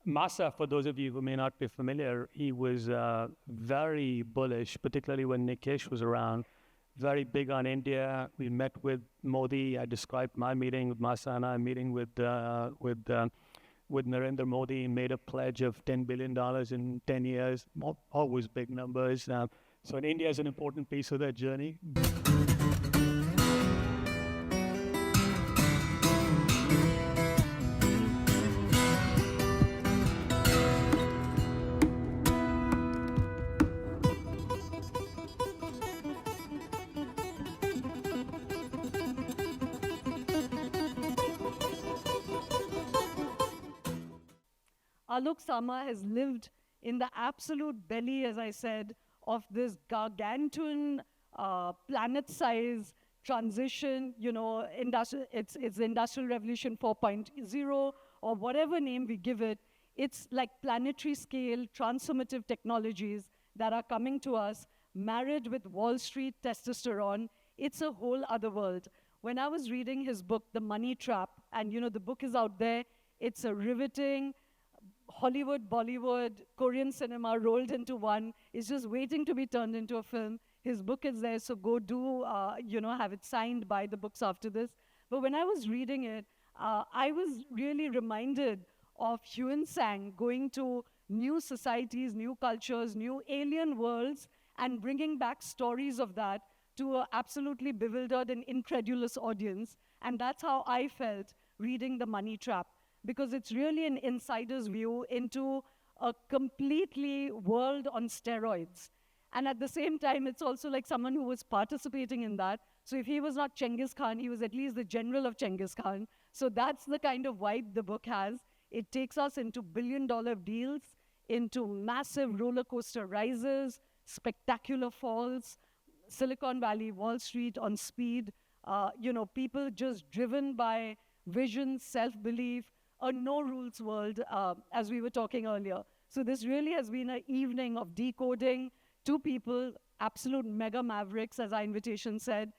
Masa, for those of you who may not be familiar, he was very bullish, particularly when Nikesh was around, very big on India. We met with Modi. I described my meeting with Masa and I meeting with Narendra Modi, made a pledge of $10 billion in 10 years, always big numbers. So India is an important piece of that journey. Alok Sama has lived in the absolute belly, as I said, of this gargantuan planet-size transition, it's Industrial Revolution 4.0 or whatever name we give it. It's like planetary scale transformative technologies that are coming to us, married with Wall Street testosterone. It's a whole other world. When I was reading his book, The Money Trap, and the book is out there, it's a riveting Hollywood, Bollywood, Korean cinema rolled into one. It's just waiting to be turned into a film. His book is there, so go do, have it signed, buy the books after this. But when I was reading it, I was really reminded of Hyun Sang going to new societies, new cultures, new alien worlds, and bringing back stories of that to an absolutely bewildered and incredulous audience. And that's how I felt reading The Money Trap, because it's really an insider's view into a completely world on steroids. And at the same time, it's also like someone who was participating in that. So if he was not Genghis Khan, he was at least the general of Genghis Khan. So that's the kind of vibe the book has. It takes us into billion-dollar deals, into massive roller coaster rises, spectacular falls, Silicon Valley, Wall Street on speed, people just driven by vision, self-belief, a no-rules world, as we were talking earlier. So this really has been an evening of decoding two people, absolute mega mavericks, as our invitation said,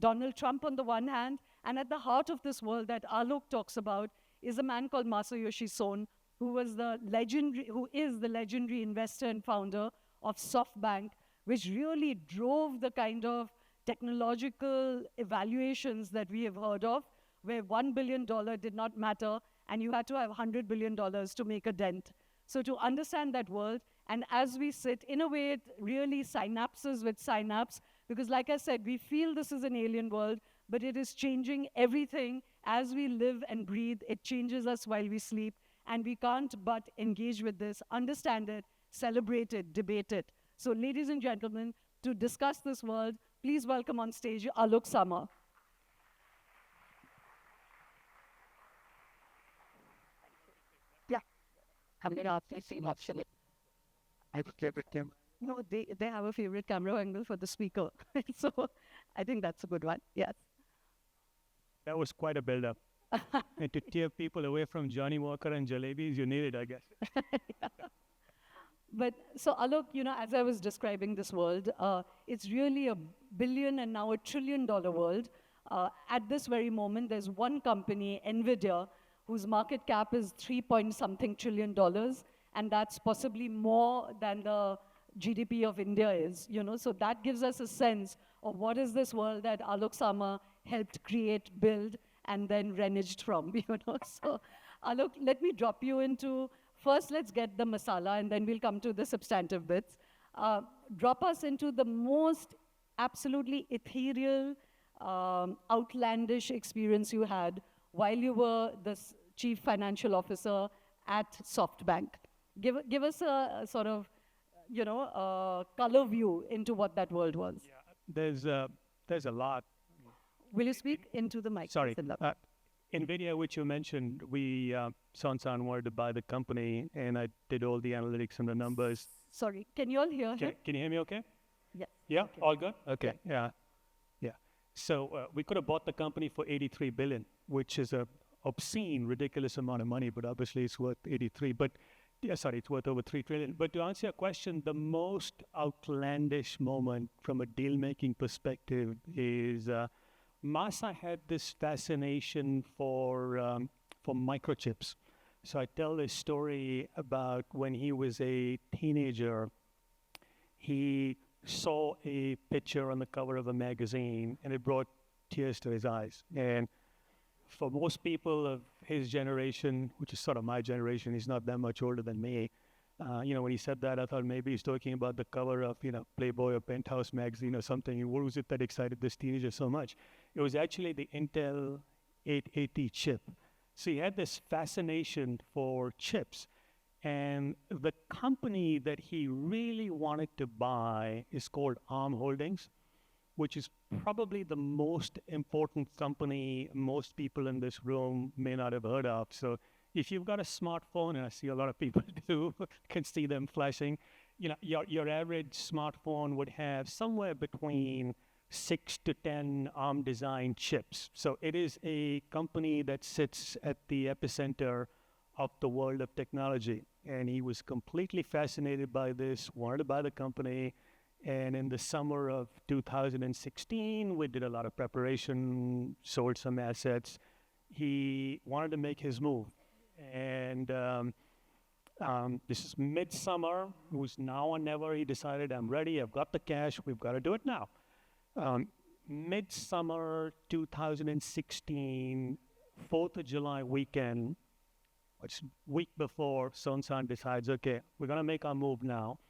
Donald Trump on the one hand, and at the heart of this world that Alok talks about is a man called Masayoshi Son, who is the legendary investor and founder of SoftBank, which really drove the kind of technological evaluations that we have heard of, where $1 billion did not matter, and you had to have $100 billion to make a dent. So to understand that world, and as we sit, in a way, it really synapses with synapse, because like I said, we feel this is an alien world, but it is changing everything as we live and breathe. It changes us while we sleep, and we can't but engage with this, understand it, celebrate it, debate it. So ladies and gentlemen, to discuss this world, please welcome on stage Alok Sama. No, they have a favorite camera angle for the speaker. So I think that's a good one, yes. That was quite a build-up. And to tear people away from Johnny Walker and jalebis, you need it, I guess. Yeah. But so Alok, as I was describing this world, it's really a billion and now $1 trillion world. At this very moment, there's one company, NVIDIA, whose market cap is $3-point-something trillion, and that's possibly more than the GDP of India is, So that gives us a sense of what is this world that Alok Sama helped create, build, and then reneged from, So Alok, let me drop you into, first let's get the masala, and then we'll come to the substantive bits. Drop us into the most absolutely ethereal, outlandish experience you had while you were the chief financial officer at SoftBank. Give us a sort of, color view into what that world was. Yeah, there's a lot. Will you speak into the mic? Sorry. NVIDIA, which you mentioned, Son wanted to buy the company, and I did all the analytics and the numbers. Sorry, can you all hear him? Can you hear me okay? Yes. Yeah, okay. all good? Okay, yeah. So we could have bought the company for $83 billion, which is a obscene, ridiculous amount of money, but obviously it's worth 83. But it's worth over $3 trillion. But to answer your question, the most outlandish moment from a deal-making perspective is Masa had this fascination for microchips. So I tell this story about when he was a teenager, he saw a picture on the cover of a magazine and it brought tears to his eyes. And for most people of his generation, which is sort of my generation, he's not that much older than me. When he said that, I thought maybe he's talking about the cover of, Playboy or Penthouse magazine or something. What was it that excited this teenager so much? It was actually the Intel 880 chip. So he had this fascination for chips. And the company that he really wanted to buy is called ARM Holdings, which is probably the most important company most people in this room may not have heard of. So if you've got a smartphone, and I see a lot of people do, can see them flashing, your average smartphone would have somewhere between 6 to 10 ARM design chips. So it is a company that sits at the epicenter of the world of technology. And he was completely fascinated by this, wanted to buy the company. And in the summer of 2016, we did a lot of preparation, sold some assets. He wanted to make his move. And this is midsummer. It was now or never. He decided, I'm ready. I've got the cash. We've got to do it now. Midsummer 2016, 4th of July weekend, which week before, Son decides, okay, we're going to make our move now.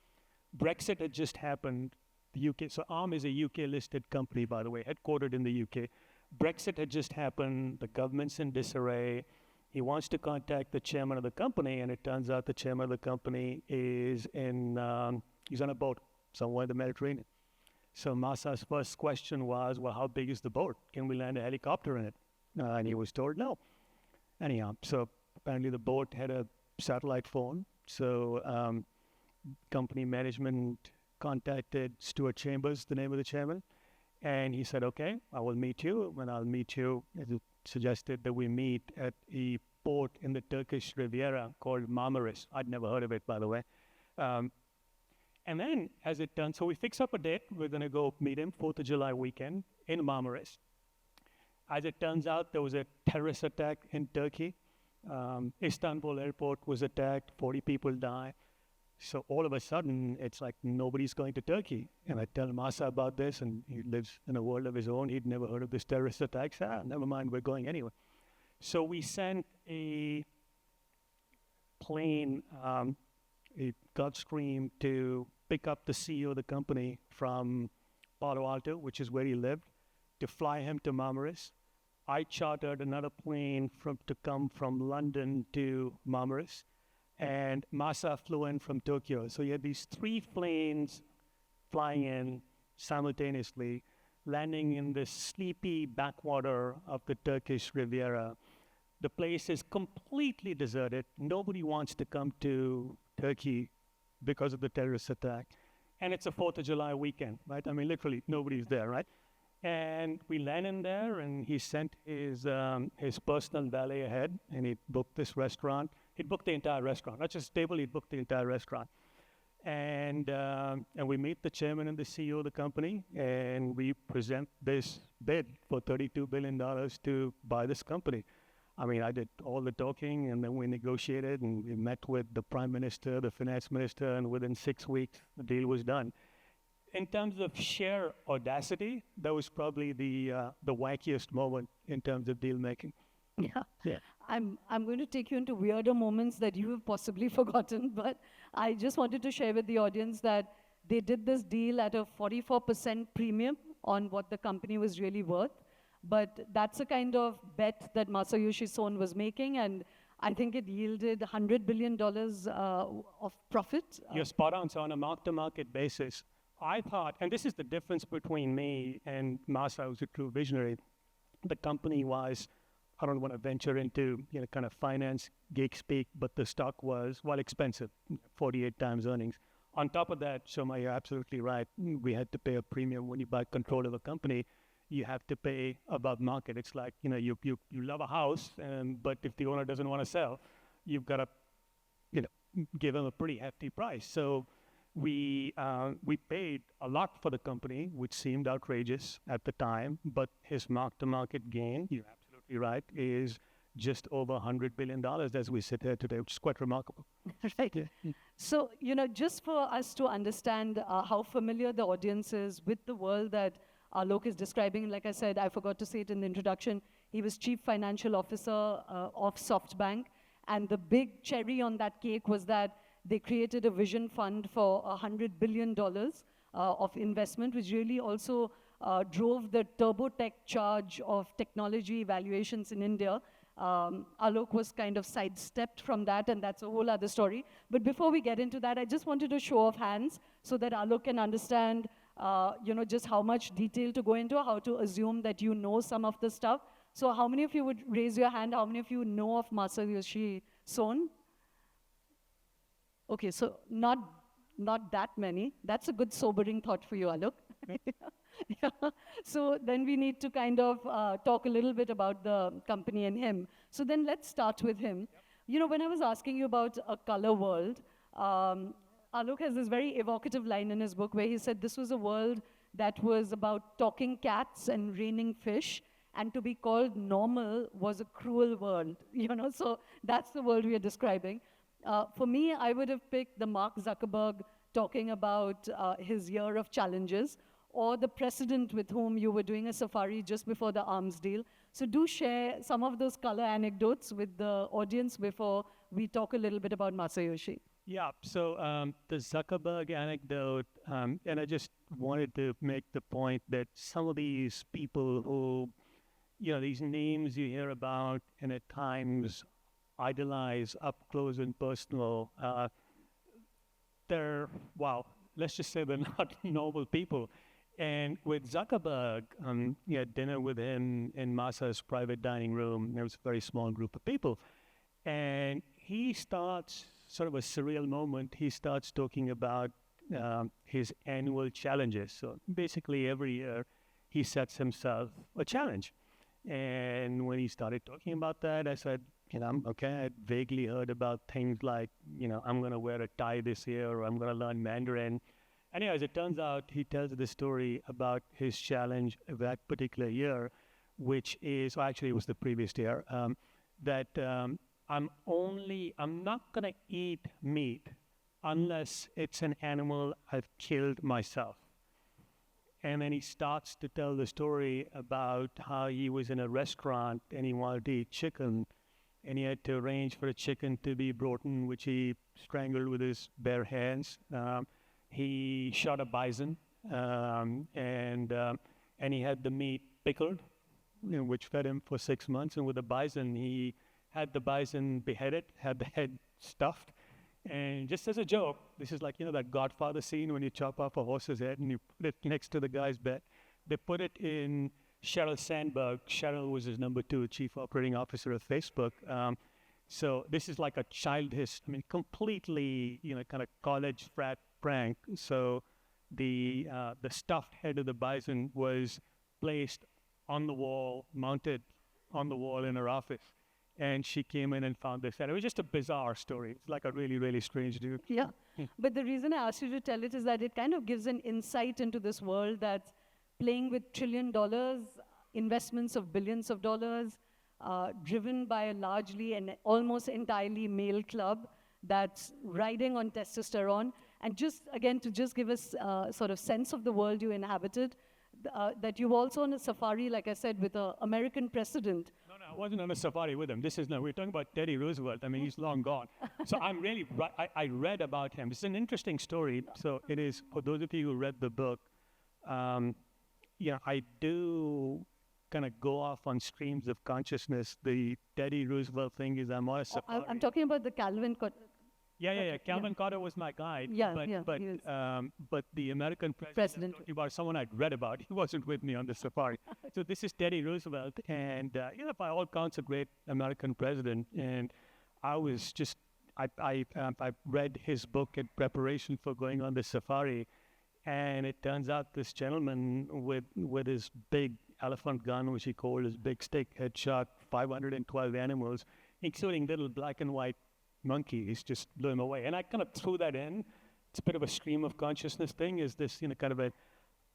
Brexit had just happened. The UK, so ARM is a UK-listed company, by the way, headquartered in the UK. Brexit had just happened. The government's in disarray. He wants to contact the chairman of the company, and it turns out the chairman of the company is he's on a boat somewhere in the Mediterranean. So Masa's first question was, well, how big is the boat? Can we land a helicopter in it? And he was told no. Anyhow, so apparently the boat had a satellite phone. So company management contacted Stuart Chambers, the name of the chairman, and he said, okay, I will meet you, and I'll meet you. It suggested that we meet at a port in the Turkish Riviera called Marmaris. I'd never heard of it, by the way. And then, as it turns, so we fix up a date. We're going to go meet him 4th of July weekend in Marmaris. As it turns out, there was a terrorist attack in Turkey. Istanbul airport was attacked, 40 people died. So all of a sudden, it's like nobody's going to Turkey. And I tell Masa about this, and he lives in a world of his own. He'd never heard of this terrorist attack. Never mind, we're going anyway. So we sent a plane, a Gulfstream, to pick up the CEO of the company from Palo Alto, which is where he lived, to fly him to Marmaris. I chartered another plane to come from London to Marmaris, and Masa flew in from Tokyo. So you had these 3 planes flying in simultaneously, landing in this sleepy backwater of the Turkish Riviera. The place is completely deserted. Nobody wants to come to Turkey because of the terrorist attack. And it's a 4th of July weekend, right? I mean, literally, nobody's there, right? And we land in there, and he sent his personal valet ahead, and he booked this restaurant. He'd booked the entire restaurant, not just table, he'd booked the entire restaurant. And we meet the chairman and the CEO of the company, and we present this bid for $32 billion to buy this company. I mean, I did all the talking, and then we negotiated, and we met with the prime minister, the finance minister, and within 6 weeks, the deal was done. In terms of sheer audacity, that was probably the wackiest moment in terms of deal making. Yeah. I'm going to take you into weirder moments that you have possibly forgotten, but I just wanted to share with the audience that they did this deal at a 44% premium on what the company was really worth. But that's a kind of bet that Masayoshi Son was making, and I think it yielded $100 billion of profit. You're spot on. So on a mark-to-market basis, I thought, and this is the difference between me and Masa, who's a true visionary. The company was, I don't want to venture into kind of finance geek speak, but the stock was, well, expensive, 48 times earnings. On top of that, Shoma, you're absolutely right. We had to pay a premium when you buy control of a company. You have to pay above market. It's like, you love a house, but if the owner doesn't want to sell, you've got to, give him a pretty hefty price. So we paid a lot for the company, which seemed outrageous at the time, but his mark-to-market gain, you're absolutely right, is just over $100 billion as we sit here today, which is quite remarkable. Right. Yeah. So, just for us to understand how familiar the audience is with the world that Alok is describing, like I said, I forgot to say it in the introduction, he was Chief Financial Officer of SoftBank. And the big cherry on that cake was that they created a vision fund for $100 billion of investment, which really also drove the turbo tech charge of technology evaluations in India. Alok was kind of sidestepped from that, and that's a whole other story. But before we get into that, I just wanted to show of hands so that Alok can understand, just how much detail to go into, how to assume that you know some of the stuff. So how many of you would raise your hand? How many of you know of Masayoshi Son? Okay, so not that many. That's a good sobering thought for you, Alok. Yeah. So then we need to kind of talk a little bit about the company and him. So then let's start with him. Yep. When I was asking you about a color world, Alok has this very evocative line in his book where he said this was a world that was about talking cats and raining fish, and to be called normal was a cruel world. So that's the world we are describing. For me, I would have picked the Mark Zuckerberg talking about his year of challenges, or the president with whom you were doing a safari just before the arms deal. So do share some of those color anecdotes with the audience before we talk a little bit about Masayoshi. Yeah, so the Zuckerberg anecdote, and I just wanted to make the point that some of these people who, these names you hear about and at times idolize up close and personal, let's just say they're not normal people. And with Zuckerberg, dinner with him in Masa's private dining room. There was a very small group of people. And he starts, sort of a surreal moment, he starts talking about his annual challenges. So basically every year he sets himself a challenge. And when he started talking about that, I said, okay, I'd vaguely heard about things like, I'm going to wear a tie this year, or I'm going to learn Mandarin. Anyway, as it turns out, he tells the story about his challenge that particular year, which is, actually it was the previous year, that I'm not going to eat meat unless it's an animal I've killed myself. And then he starts to tell the story about how he was in a restaurant and he wanted to eat chicken, and he had to arrange for a chicken to be brought in, which he strangled with his bare hands. He shot a bison, and he had the meat pickled, which fed him for 6 months. And with the bison, he had the bison beheaded, had the head stuffed. And just as a joke, this is like, that Godfather scene when you chop off a horse's head and you put it next to the guy's bed. They put it in Sheryl Sandberg. Sheryl was his number 2 chief operating officer of Facebook. So this is like a childish, completely, kind of college frat prank. So the stuffed head of the bison was placed on the wall, mounted on the wall in her office. And she came in and found this. And it was just a bizarre story. It's like a really, really strange dude. Yeah. But the reason I asked you to tell it is that it kind of gives an insight into this world that's playing with $1 trillion, investments of billions of dollars, driven by a largely and almost entirely male club that's riding on testosterone. And just, again, to just give us sort of sense of the world you inhabited, that you've also on a safari, like I said, with an American president. No, I wasn't on a safari with him. We're talking about Teddy Roosevelt. He's long gone. So I read about him. It's an interesting story. So it is, for those of you who read the book, I do kind of go off on streams of consciousness. The Teddy Roosevelt thing is I'm on a safari. I'm talking about the Calvin. Yeah. Calvin Carter was my guide. But the American president, I'm talking about someone I'd read about. He wasn't with me on the safari. So this is Teddy Roosevelt, and by all counts, a great American president. And I was just, I read his book in preparation for going on the safari, and it turns out this gentleman with his big elephant gun, which he called his big stick, had shot 512 animals, including little black and white monkeys, just blew him away. And I kind of threw that in. It's a bit of a stream of consciousness thing, is this, kind of an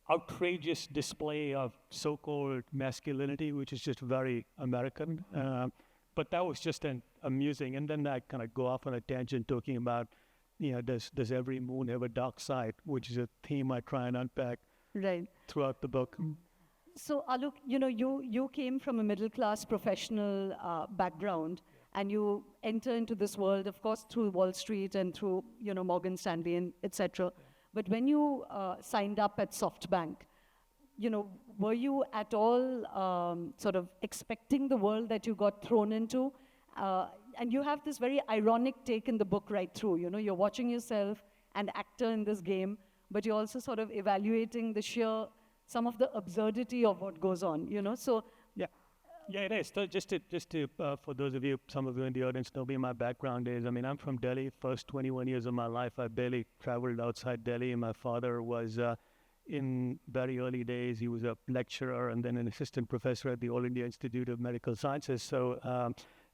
outrageous display of so-called masculinity, which is just very American. but that was just an amusing. And then I kind of go off on a tangent talking about, does every moon have a dark side, which is a theme I try and unpack Right. throughout the book. So, Alok, you came from a middle-class professional background, and you enter into this world, of course, through Wall Street and through, Morgan Stanley and etc. But when you signed up at SoftBank, were you at all sort of expecting the world that you got thrown into? And you have this very ironic take in the book right through. You're watching yourself, an actor in this game, but you're also sort of evaluating some of the absurdity of what goes on. So yeah, it is. So just to for those of you, some of you in the audience know me, my background is, I'm from Delhi. First 21 years of my life, I barely traveled outside Delhi. My father was, in very early days, he was a lecturer and then an assistant professor at the All India Institute of Medical Sciences. So,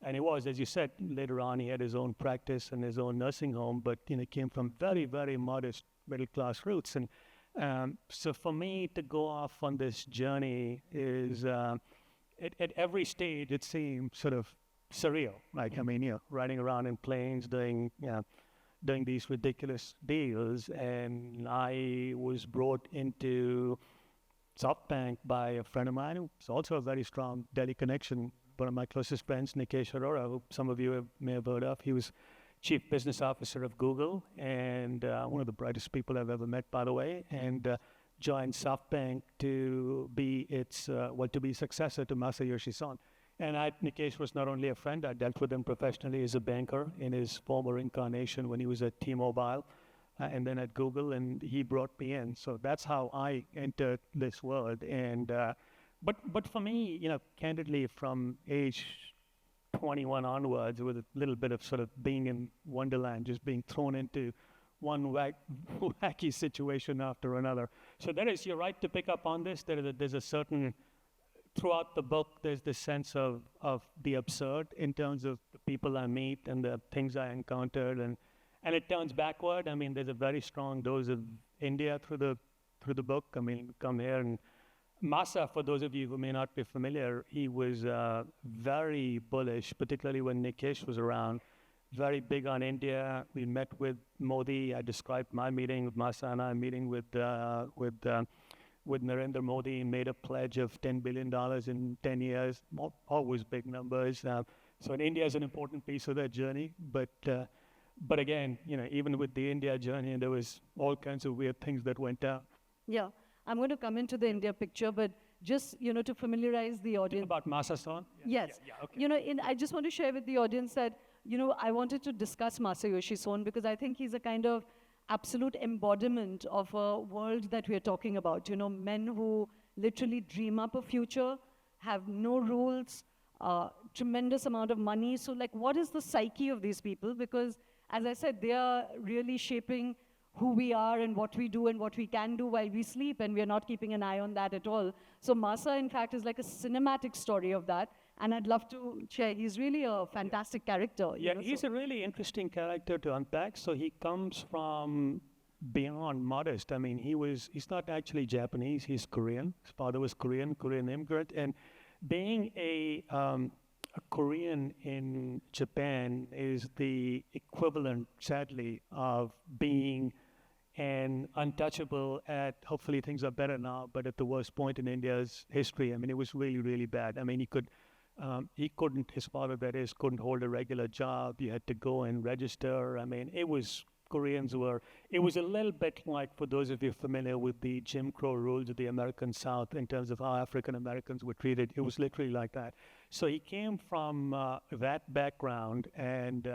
and he was, as you said, later on, he had his own practice and his own nursing home, but, came from very, very modest middle-class roots. And so for me to go off on this journey is... At every stage, it seemed sort of surreal. Like, riding around in planes, doing these ridiculous deals. And I was brought into SoftBank by a friend of mine who's also a very strong Delhi connection. One of my closest friends, Nikesh Arora, who some of you may have heard of. He was Chief Business Officer of Google and one of the brightest people I've ever met, by the way. And joined SoftBank to be to be successor to Masayoshi Son. And Nikesh was not only a friend, I dealt with him professionally as a banker in his former incarnation when he was at T-Mobile and then at Google, and he brought me in. So that's how I entered this world. And but for me, candidly, from age 21 onwards, with a little bit of sort of being in Wonderland, just being thrown into one wacky situation after another. So you're right to pick up on this. There's a certain, throughout the book, there's this sense of the absurd in terms of the people I meet and the things I encountered, and it turns backward. There's a very strong dose of India through the book. Come here, and Masa, for those of you who may not be familiar, he was very bullish, particularly when Nikesh was around. Very big on India. We met with Modi. I described my meeting with Masa and I meeting with Narendra Modi, made a pledge of $10 billion in 10 years. Always big numbers. So India is an important piece of that journey. But again, even with the India journey, there was all kinds of weird things that went down. Yeah, I'm going to come into the India picture, but just to familiarize the audience about Masa Son. Yes. Yeah, okay. I just want to share with the audience that I wanted to discuss Masayoshi Son because I think he's a kind of absolute embodiment of a world that we are talking about. Men who literally dream up a future, have no rules, tremendous amount of money. So, what is the psyche of these people? Because, as I said, they are really shaping who we are and what we do and what we can do while we sleep, and we are not keeping an eye on that at all. So Masa, in fact, is like a cinematic story of that. And I'd love to share. He's really a fantastic character. He's a really interesting character to unpack. So he comes from beyond modest. He's not actually Japanese. He's Korean. His father was Korean immigrant. And being a Korean in Japan is the equivalent, sadly, of being an untouchable at, hopefully things are better now, but at the worst point in India's history. It was really, really bad. He couldn't, his father that is, couldn't hold a regular job. You had to go and register. It was a little bit like, for those of you familiar with the Jim Crow rules of the American South in terms of how African Americans were treated, it was literally like that. So he came from that background and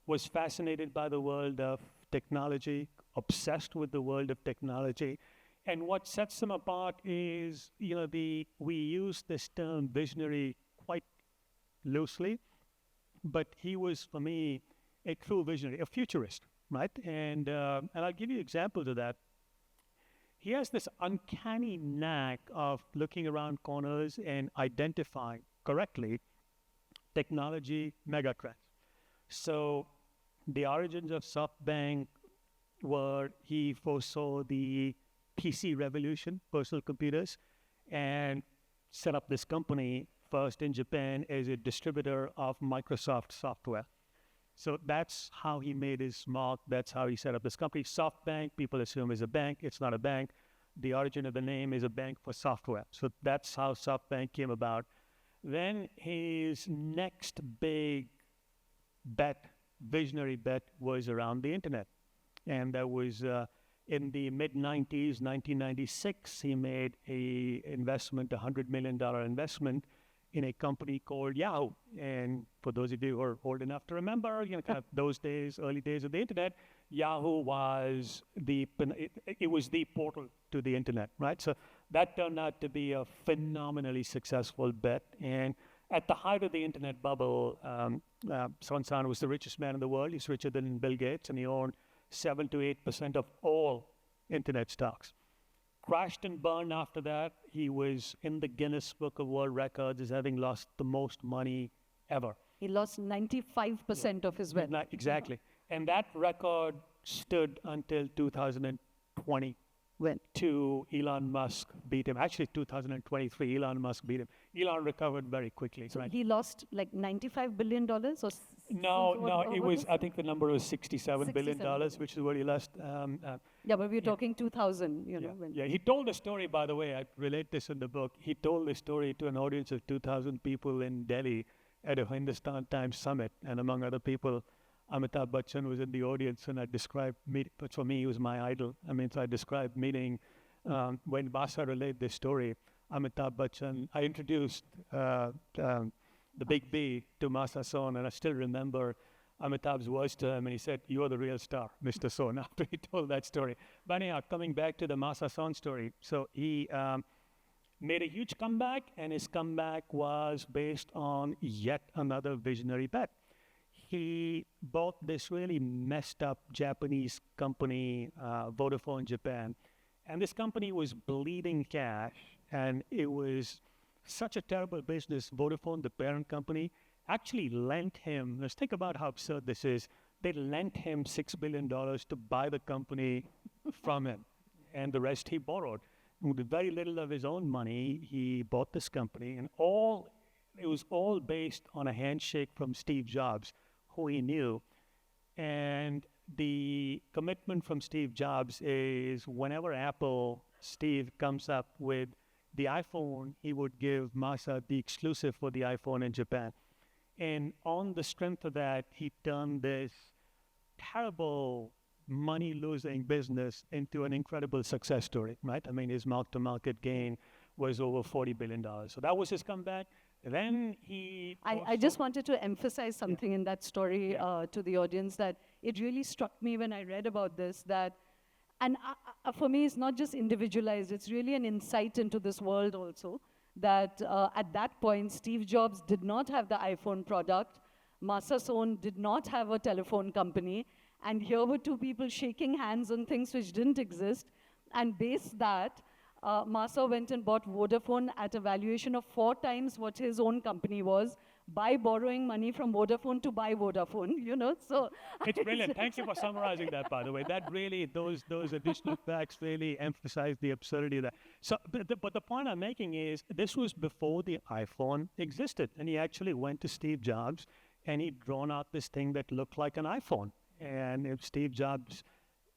was fascinated by the world of technology, obsessed with the world of technology. And what sets him apart is, we use this term visionary quite loosely, but he was, for me, a true visionary, a futurist, right? And I'll give you examples of that. He has this uncanny knack of looking around corners and identifying correctly technology megatrends. So the origins of SoftBank were he foresaw the PC revolution, personal computers, and set up this company first in Japan as a distributor of Microsoft software. So that's how he made his mark. That's how he set up this company. SoftBank, people assume, is a bank. It's not a bank. The origin of the name is a bank for software. So that's how SoftBank came about. Then his next big bet, visionary bet, was around the internet. And that was in the mid-90s, 1996, he made a investment, $100 million investment in a company called Yahoo. And for those of you who are old enough to remember, kind of those days, early days of the internet, Yahoo was it was the portal to the internet, right? So that turned out to be a phenomenally successful bet. And at the height of the internet bubble, Son was the richest man in the world. He's richer than Bill Gates, and he owned 7 to 8% of all internet stocks. Crashed and burned after that. He was in the Guinness Book of World Records as having lost the most money ever. He lost 95% of his wealth. Exactly. And that record stood until 2020. When? To Elon Musk beat him. Actually, 2023, Elon Musk beat him. Elon recovered very quickly. So right? he lost like $95 billion or No, it was, I think the number was $67 billion, billion. which is what he lost. Yeah, but we're talking 2000, you know. When He told a story, by the way, I relate this in the book. He told the story to an audience of 2,000 people in Delhi at a Hindustan Times summit. And among other people, Amitabh Bachchan was in the audience, and I described, but for me, he was my idol. So I described meeting, when Masa relayed this story, Amitabh Bachchan, I introduced the big B to Masa Son, and I still remember Amitabh's words to him, and he said, "You are the real star, Mr. Son," after he told that story. But anyhow, coming back to the Masa Son story, so he made a huge comeback, and his comeback was based on yet another visionary bet. He bought this really messed up Japanese company, Vodafone Japan, and this company was bleeding cash, and it was such a terrible business. Vodafone, the parent company, actually lent him, let's think about how absurd this is, they lent him $6 billion to buy the company from him, and the rest he borrowed. With very little of his own money, he bought this company, and it was all based on a handshake from Steve Jobs, who he knew. And the commitment from Steve Jobs is whenever Steve comes up with the iPhone, he would give Masa the exclusive for the iPhone in Japan. And on the strength of that, he turned this terrible money-losing business into an incredible success story, right? His mark-to-market gain was over $40 billion. So that was his comeback. Then he... I just wanted to emphasize something in that story to the audience, that it really struck me when I read about this, that, and for me, it's not just individualized, it's really an insight into this world also, that at that point, Steve Jobs did not have the iPhone product, Masa Son did not have a telephone company, and here were two people shaking hands on things which didn't exist, and based that, Masa went and bought Vodafone at a valuation of 4 times what his own company was, by borrowing money from Vodafone to buy Vodafone, so... It's brilliant. Thank you for summarizing that, by the way. That really, those additional facts really emphasize the absurdity of that. So, but the point I'm making is, this was before the iPhone existed, and he actually went to Steve Jobs, and he'd drawn out this thing that looked like an iPhone. And if Steve Jobs'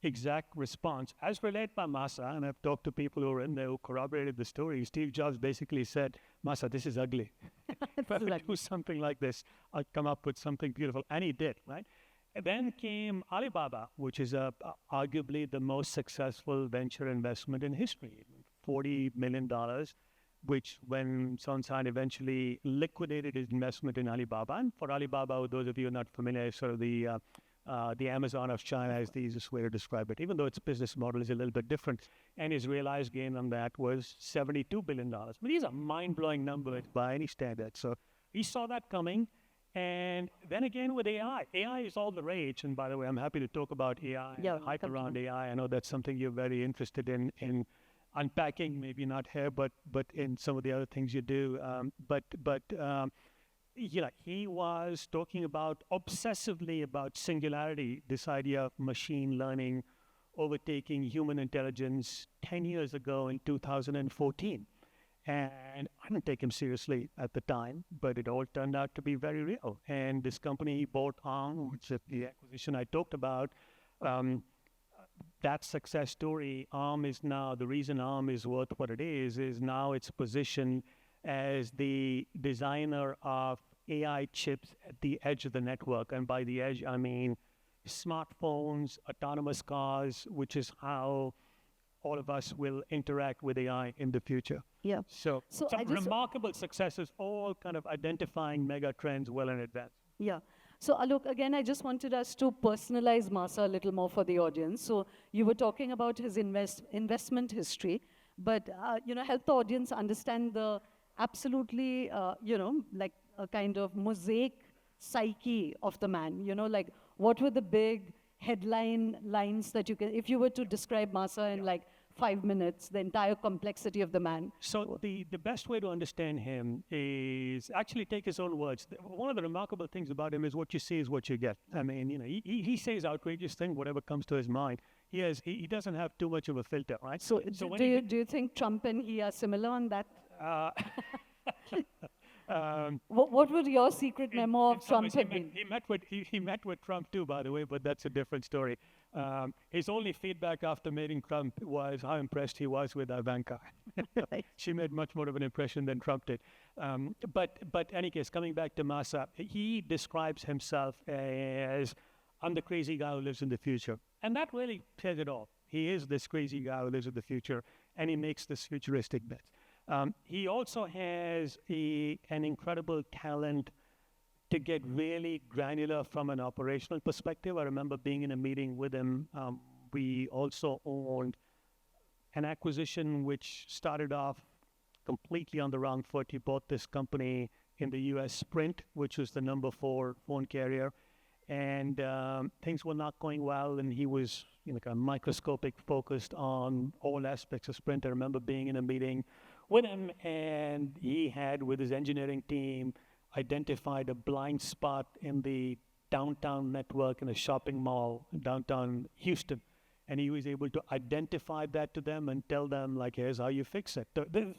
exact response, as relayed by Masa, and I've talked to people who were in there who corroborated the story, Steve Jobs basically said, "Masa, this is ugly. If I do something like this, I'll come up with something beautiful." And he did, right? And then came Alibaba, which is arguably the most successful venture investment in history, $40 million, which when Son eventually liquidated his investment in Alibaba, and for Alibaba, those of you who are not familiar, sort of the Amazon of China is the easiest way to describe it, even though its business model is a little bit different. And his realized gain on that was $72 billion. But these are mind-blowing numbers by any standard. So he saw that coming. And then again with AI. AI is all the rage. And by the way, I'm happy to talk about AI, and hype around AI. I know that's something you're very interested in unpacking, maybe not here, but in some of the other things you do. He was talking about obsessively about singularity, this idea of machine learning overtaking human intelligence 10 years ago in 2014. And I didn't take him seriously at the time, but it all turned out to be very real. And this company he bought on, which is the acquisition I talked about, that success story, ARM is now, the reason ARM is worth what it is now it's positioned as the designer of AI chips at the edge of the network. And by the edge, I mean smartphones, autonomous cars, which is how all of us will interact with AI in the future. Yeah. So So some I just- remarkable successes, all kind of identifying mega trends well in advance. Yeah. So Alok, again, I just wanted us to personalize Masa a little more for the audience. So you were talking about his investment history, but help the audience understand the absolutely, like a kind of mosaic psyche of the man. Like what were the big headline lines that you can, if you were to describe Masa in like 5 minutes, the entire complexity of the man? So the best way to understand him is actually take his own words. One of the remarkable things about him is what you see is what you get. I mean, he says outrageous thing, whatever comes to his mind. He doesn't have too much of a filter, right? So, when do you think Trump and he are similar on that? uh, What would your secret memo in of some Trump ways, have been? he met with Trump too, by the way, but that's a different story. His only feedback after meeting Trump was how impressed he was with Ivanka. Right. She made much more of an impression than Trump did. But any case, coming back to Masa, he describes himself as, I'm the crazy guy who lives in the future. And that really says it all. He is this crazy guy who lives in the future, and he makes this futuristic bets. He also has an incredible talent to get really granular from an operational perspective. I remember being in a meeting with him. We also owned an acquisition which started off completely on the wrong foot. He bought this company in the US, Sprint, which was the number 4 phone carrier. And things were not going well, and he was kind of microscopic focused on all aspects of Sprint. I remember being in a meeting with him, and he had, with his engineering team, identified a blind spot in the downtown network in a shopping mall in downtown Houston. And he was able to identify that to them and tell them, like, here's how you fix it.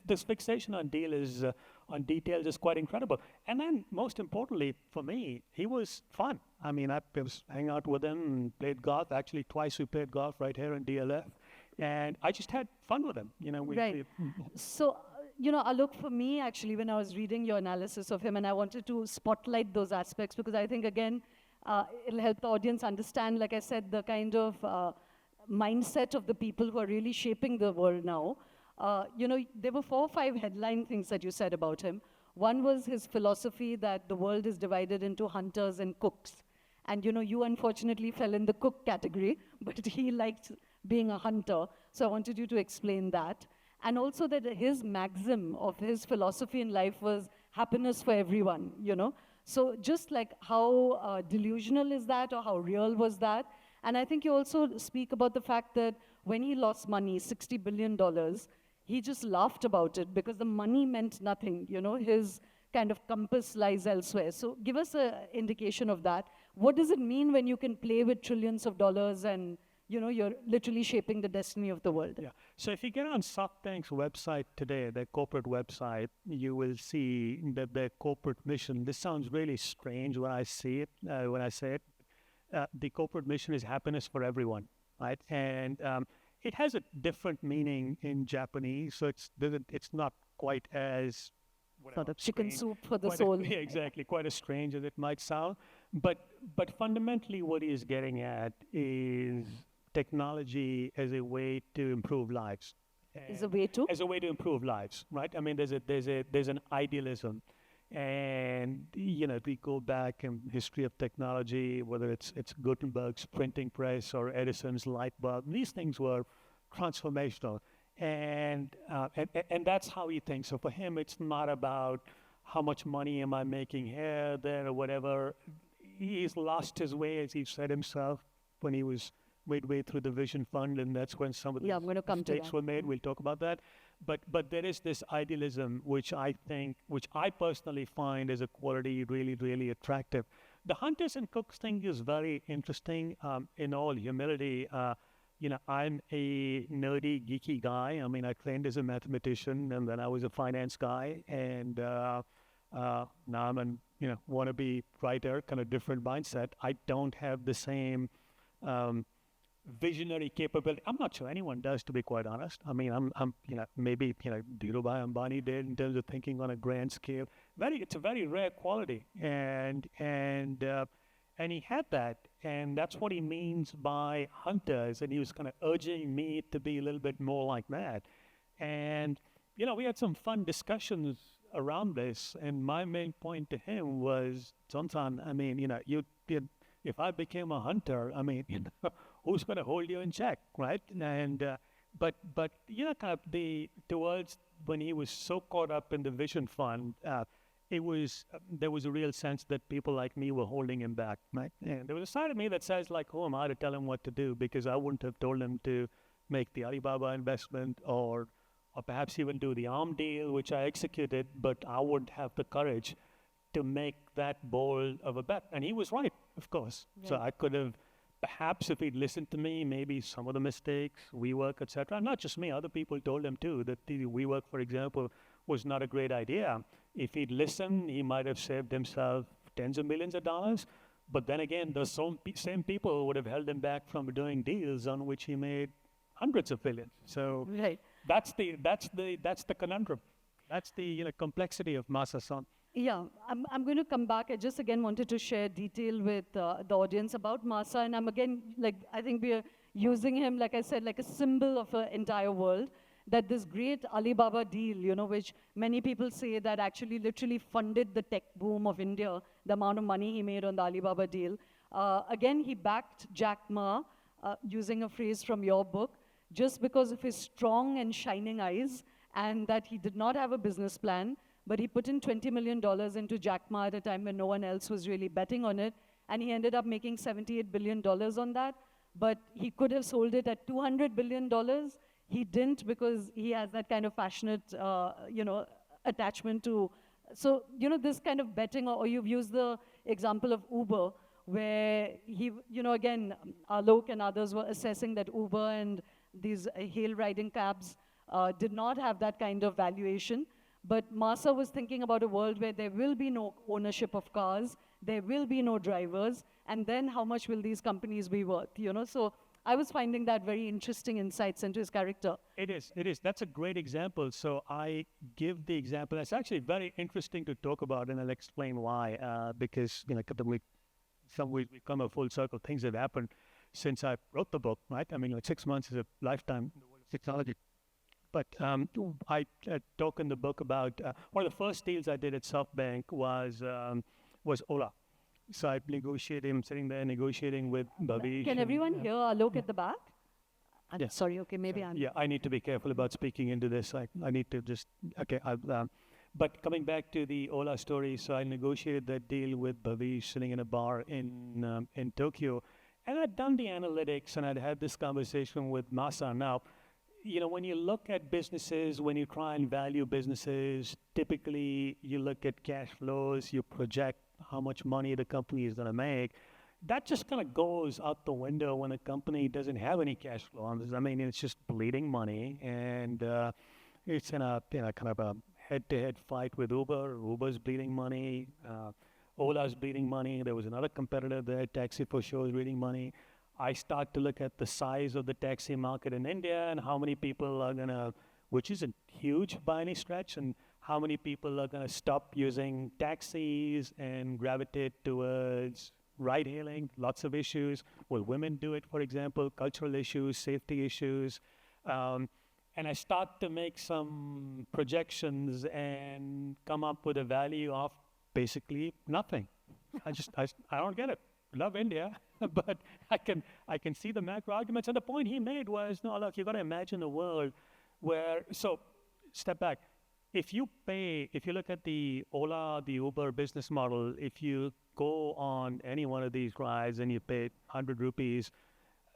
This fixation on on details is quite incredible. And then, most importantly, for me, he was fun. I mean, I was hanging out with him and played golf. Actually, twice we played golf right here in DLF. And I just had fun with him. Right. So, Alok, for me, actually, when I was reading your analysis of him, and I wanted to spotlight those aspects because I think, again, it'll help the audience understand, like I said, the kind of mindset of the people who are really shaping the world now. There were 4 or 5 headline things that you said about him. One was his philosophy that the world is divided into hunters and cooks. And, you unfortunately fell in the cook category, but he liked being a hunter. So I wanted you to explain that. And also that his maxim of his philosophy in life was happiness for everyone, So just like how delusional is that, or how real was that? And I think you also speak about the fact that when he lost money, $60 billion, he just laughed about it because the money meant nothing, his kind of compass lies elsewhere. So give us an indication of that. What does it mean when you can play with trillions of dollars and you're literally shaping the destiny of the world? Yeah. So if you get on SoftBank's website today, their corporate website, you will see that their corporate mission, this sounds really strange when I say it, the corporate mission is happiness for everyone, right? And it has a different meaning in Japanese, so it's not quite as sort of chicken soup for the quite soul. Yeah, exactly. Quite as strange as it might sound, but fundamentally, what he is getting at is technology as a way to improve lives. Is a way to? As a way to improve lives, right? I mean, there's an idealism, and if we go back in history of technology, whether it's Gutenberg's printing press or Edison's light bulb, these things were transformational, and that's how he thinks. So for him, it's not about how much money am I making here, there, or whatever. He's lost his way, as he said himself, when he was midway through the Vision Fund, and that's when some of the I'm going to come to mistakes that. were made. We'll talk about that. But there is this idealism, which I personally find as a quality really, really attractive. The hunters and cooks thing is very interesting. In all humility, I'm a nerdy, geeky guy. I mean, I trained as a mathematician, and then I was a finance guy, and now I'm an wannabe writer, kind of different mindset. I don't have the same visionary capability. I'm not sure anyone does, to be quite honest. I mean, I'm maybe Dhirubhai Ambani did in terms of thinking on a grand scale. It's a very rare quality, and he had that, and that's what he means by hunters. And he was kind of urging me to be a little bit more like that. And we had some fun discussions around this. And my main point to him was, Johnson, I mean, if I became a hunter, I mean, who's going to hold you in check, right? And but kind of towards when he was so caught up in the vision fund, there was a real sense that people like me were holding him back, right? And there was a side of me that says, like, who am I to tell him what to do? Because I wouldn't have told him to make the Alibaba investment or perhaps even do the ARM deal, which I executed, but I wouldn't have the courage to make that bold of a bet. And he was right, of course. Yeah. So I could have, perhaps if he'd listened to me, maybe some of the mistakes, WeWork, etc. Not just me, other people told him too, that the WeWork, for example, was not a great idea. If he'd listened, he might have saved himself tens of millions of dollars. But then again, those same people would have held him back from doing deals on which he made hundreds of billions. So right. That's the conundrum. That's the complexity of Masayoshi Son. Yeah, I'm going to come back. I just again wanted to share detail with the audience about Masa, and I'm again I think we are using him, like I said, like a symbol of an entire world. That this great Alibaba deal, which many people say that actually literally funded the tech boom of India, the amount of money he made on the Alibaba deal. Again, he backed Jack Ma, using a phrase from your book, just because of his strong and shining eyes, and that he did not have a business plan, but he put in $20 million into Jack Ma at a time when no one else was really betting on it, and he ended up making $78 billion on that, but he could have sold it at $200 billion. He didn't, because he has that kind of passionate, attachment to, so, this kind of betting, or you've used the example of Uber, where he, again, Alok and others were assessing that Uber and these hail riding cabs did not have that kind of valuation. But Masa was thinking about a world where there will be no ownership of cars, there will be no drivers, and then how much will these companies be worth, So I was finding that very interesting insights into his character. It is. That's a great example. So I give the example. It's actually very interesting to talk about, and I'll explain why. Because, some ways we come a full circle. Things have happened since I wrote the book, right? I mean, 6 months is a lifetime in the world of technology. But I talk in the book about one of the first deals I did at SoftBank was Ola. So I'm sitting there negotiating with Bhavish. Can everyone hear Alok at the back? I'm Yeah. sorry, okay, maybe I'm... Yeah, I need to be careful about speaking into this. I need to just, okay. But coming back to the Ola story, so I negotiated that deal with Bhavish sitting in a bar in Tokyo. And I'd done the analytics, and I'd had this conversation with Masa. Now, when you look at businesses, when you try and value businesses, typically you look at cash flows, you project how much money the company is going to make. That just kind of goes out the window when a company doesn't have any cash flow. I mean, it's just bleeding money, and it's in a kind of a head-to-head fight with Uber. Uber's bleeding money. Ola's bleeding money. There was another competitor there, Taxi for Sure, is bleeding money. I start to look at the size of the taxi market in India and how many people are going to, which isn't huge by any stretch, and how many people are going to stop using taxis and gravitate towards ride-hailing. Lots of issues. Will women do it, for example? Cultural issues, safety issues. And I start to make some projections and come up with a value of basically nothing. I don't get it. Love India, but I can see the macro arguments. And the point he made was, no, look, you've got to imagine a world where, so step back. If you look at the Ola, the Uber business model, if you go on any one of these rides and you pay 100 rupees,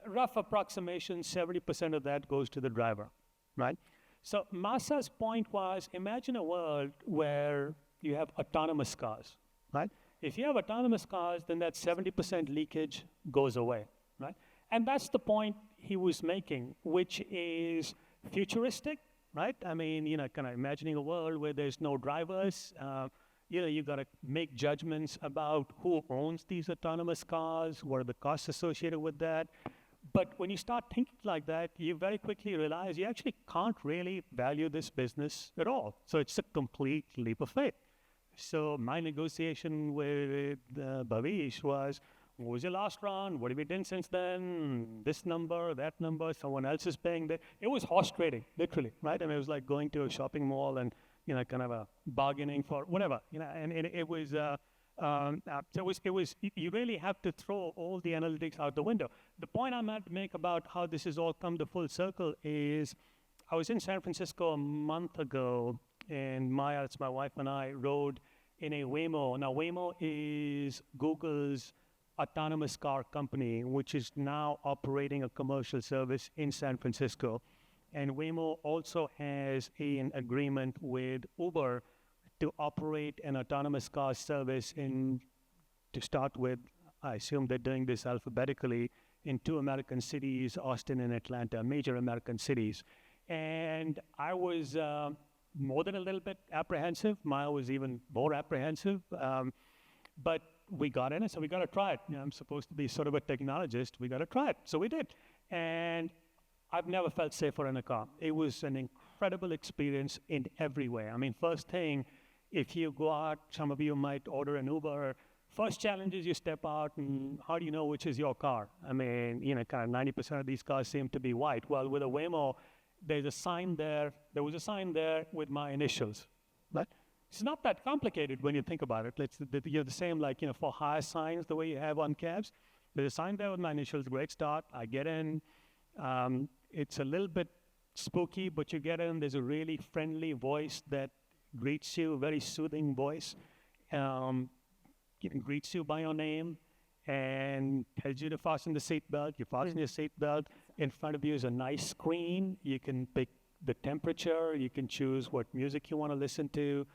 rough approximation, 70% of that goes to the driver, right? So Masa's point was, imagine a world where you have autonomous cars, right? If you have autonomous cars, then that 70% leakage goes away, right? And that's the point he was making, which is futuristic, right? I mean, kind of imagining a world where there's no drivers. You got to make judgments about who owns these autonomous cars, what are the costs associated with that. But when you start thinking like that, you very quickly realize you actually can't really value this business at all. So it's a complete leap of faith. So my negotiation with Bhavish was, what was your last round? What have you done since then? This number, that number, someone else is paying that. It was horse trading, literally, right? I mean, it was like going to a shopping mall and, kind of a bargaining for whatever, and it was, you really have to throw all the analytics out the window. The point I'm at to make about how this has all come to full circle is, I was in San Francisco a month ago, and Maya, it's my wife, and I rode in a Waymo. Now, Waymo is Google's autonomous car company, which is now operating a commercial service in San Francisco. And Waymo also has an agreement with Uber to operate an autonomous car service to start with. I assume they're doing this alphabetically in 2 American cities, Austin and Atlanta, major American cities. And I was more than a little bit apprehensive. Maya was even more apprehensive. But we got in it, so we got to try it. I'm supposed to be sort of a technologist. We got to try it. So we did. And I've never felt safer in a car. It was an incredible experience in every way. I mean, first thing, if you go out, some of you might order an Uber. First challenge is you step out, and how do you know which is your car? I mean, kind of 90% of these cars seem to be white. Well, with a Waymo, there's a sign there. There was a sign there with my initials. But it's not that complicated when you think about it. You're the same, like, for hire signs, the way you have on cabs. There's a sign there with my initials, great start. I get in. It's a little bit spooky, but you get in. There's a really friendly voice that greets you, very soothing voice. Greets you by your name and tells you to fasten the seatbelt. You fasten your seatbelt. In front of you is a nice screen. You can pick the temperature. You can choose what music you want to listen to.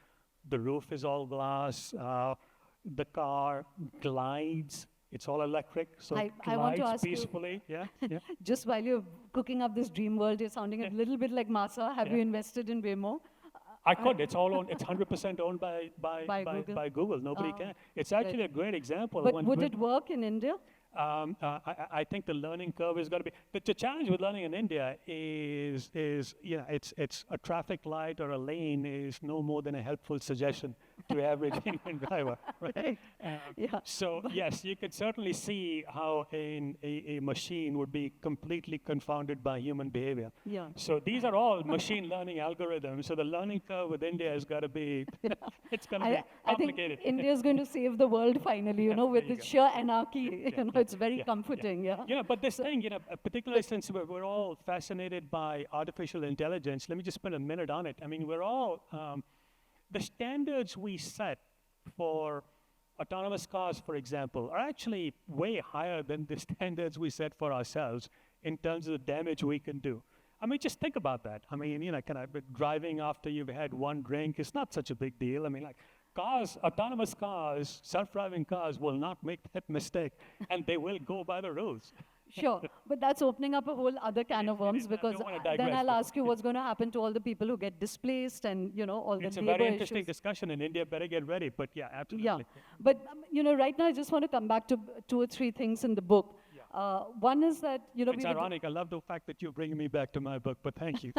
The roof is all glass. The car glides. It's all electric, so it I want to glides ask you- peacefully. Yeah. Just while you're cooking up this dream world, you're sounding a little bit like Masa. Have you invested in Waymo? I could. It's all owned. It's 100% owned by Google? by Google. Nobody can. It's actually a great example. But would it work in India? I think the learning curve is going to be. The challenge with learning in India is it's a traffic light or a lane is no more than a helpful suggestion to average Indian driver, right? So yes, you could certainly see how a machine would be completely confounded by human behavior. Yeah. So these are all machine learning algorithms. So the learning curve with India has got to be. It's going to be I think complicated. India is going to save the world finally, with there you its go. sheer anarchy. It's very comforting, But this thing, particularly since we're all fascinated by artificial intelligence, let me just spend a minute on it. I mean, we're all, the standards we set for autonomous cars, for example, are actually way higher than the standards we set for ourselves in terms of the damage we can do. I mean, just think about that. I mean, kind of driving after you've had one drink is not such a big deal. I mean, like, cars, autonomous cars, self-driving cars will not make that mistake, and they will go by the rules. Sure, but that's opening up a whole other can of worms, I because don't wanna then digress, I'll but- ask you what's going to happen to all the people who get displaced and, all the It's a labor very interesting issues. discussion in India. Better get ready. But yeah, absolutely. Yeah, but right now I just want to come back to 2 or 3 things in the book. One is that, It's ironic. I love the fact that you're bringing me back to my book, but thank you.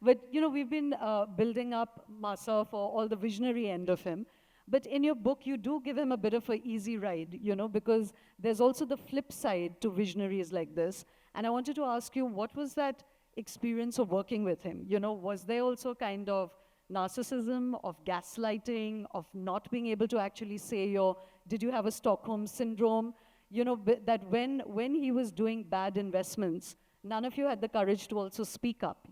But, we've been building up Masa for all the visionary end of him. But in your book, you do give him a bit of an easy ride, because there's also the flip side to visionaries like this. And I wanted to ask you, what was that experience of working with him? Was there also kind of narcissism, of gaslighting, of not being able to actually say did you have a Stockholm syndrome? That when he was doing bad investments, none of you had the courage to also speak up,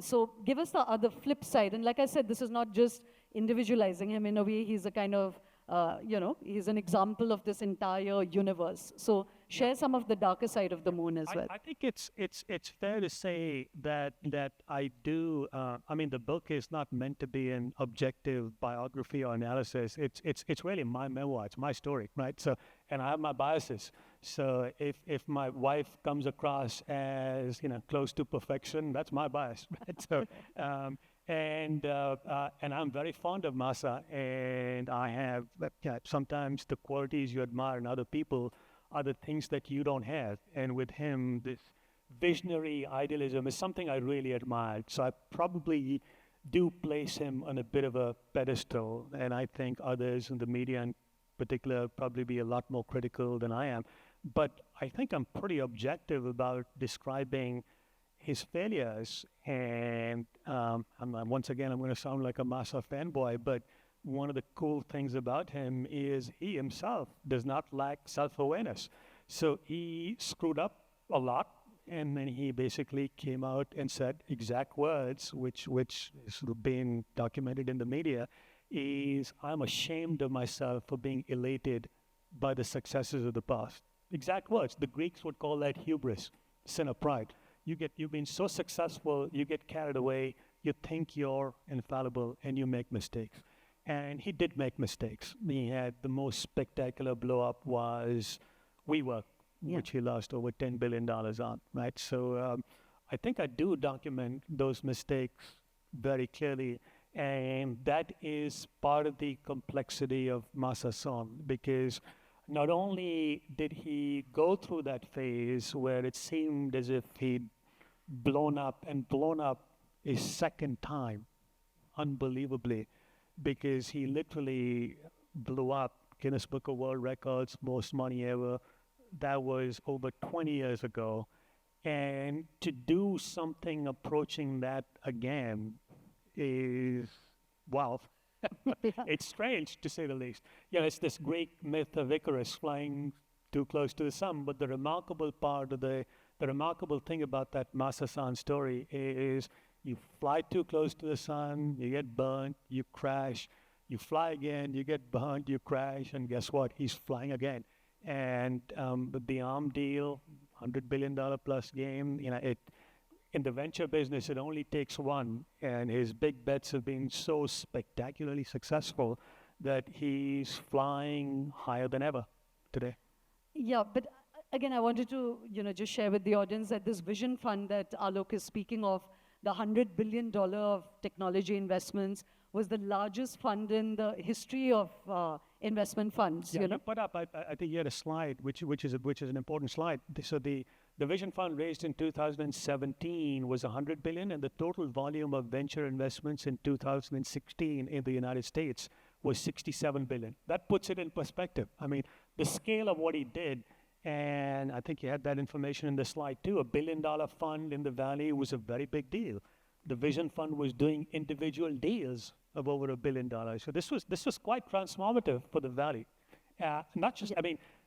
So give us the other flip side. And like I said, this is not just individualizing him. In a way, he's a kind of, he's an example of this entire universe. So share some of the darker side of the moon as well. I think it's fair to say that I do. I mean, the book is not meant to be an objective biography or analysis. It's really my memoir. It's my story, right? So, and I have my biases. So if my wife comes across as close to perfection, that's my bias, right? So. And I'm very fond of Masa, and I have sometimes the qualities you admire in other people are the things that you don't have. And with him, this visionary idealism is something I really admired. So I probably do place him on a bit of a pedestal, and I think others in the media in particular probably be a lot more critical than I am. But I think I'm pretty objective about describing his failures, and once again, I'm going to sound like a Masa fanboy, but one of the cool things about him is he himself does not lack self-awareness. So he screwed up a lot, and then he basically came out and said exact words, which is sort of being documented in the media, is, I'm ashamed of myself for being elated by the successes of the past. Exact words. The Greeks would call that hubris, sin of pride. You've been so successful, you get carried away, you think you're infallible, and you make mistakes. And he did make mistakes. He had the most spectacular blow-up was WeWork, which he lost over $10 billion on, right? So I think I do document those mistakes very clearly, and that is part of the complexity of Masayoshi Son, because not only did he go through that phase where it seemed as if he'd blown up a second time, unbelievably, because he literally blew up, Guinness Book of World Records, most money ever. That was over 20 years ago. And to do something approaching that again is, wow. It's strange, to say the least. It's this Greek myth of Icarus flying too close to the sun, but the remarkable thing about that Masa-san story is you fly too close to the sun, you get burnt, you crash, you fly again, you get burnt, you crash, and guess what? He's flying again. And the ARM deal, $100 billion plus game, in the venture business, it only takes one, and his big bets have been so spectacularly successful that he's flying higher than ever today. Yeah, but again, I wanted to, just share with the audience that this vision fund that Alok is speaking of, the $100 billion of technology investments, was the largest fund in the history of investment funds. You put up, I think you had a slide, which is an important slide. So the Vision Fund raised in 2017 was $100 billion, and the total volume of venture investments in 2016 in the United States was $67 billion. That puts it in perspective. I mean, the scale of what he did, and I think you had that information in the slide too, $1 billion fund in the Valley was a very big deal. The Vision Fund was doing individual deals of over $1 billion. So this was quite transformative for the Valley. Not just,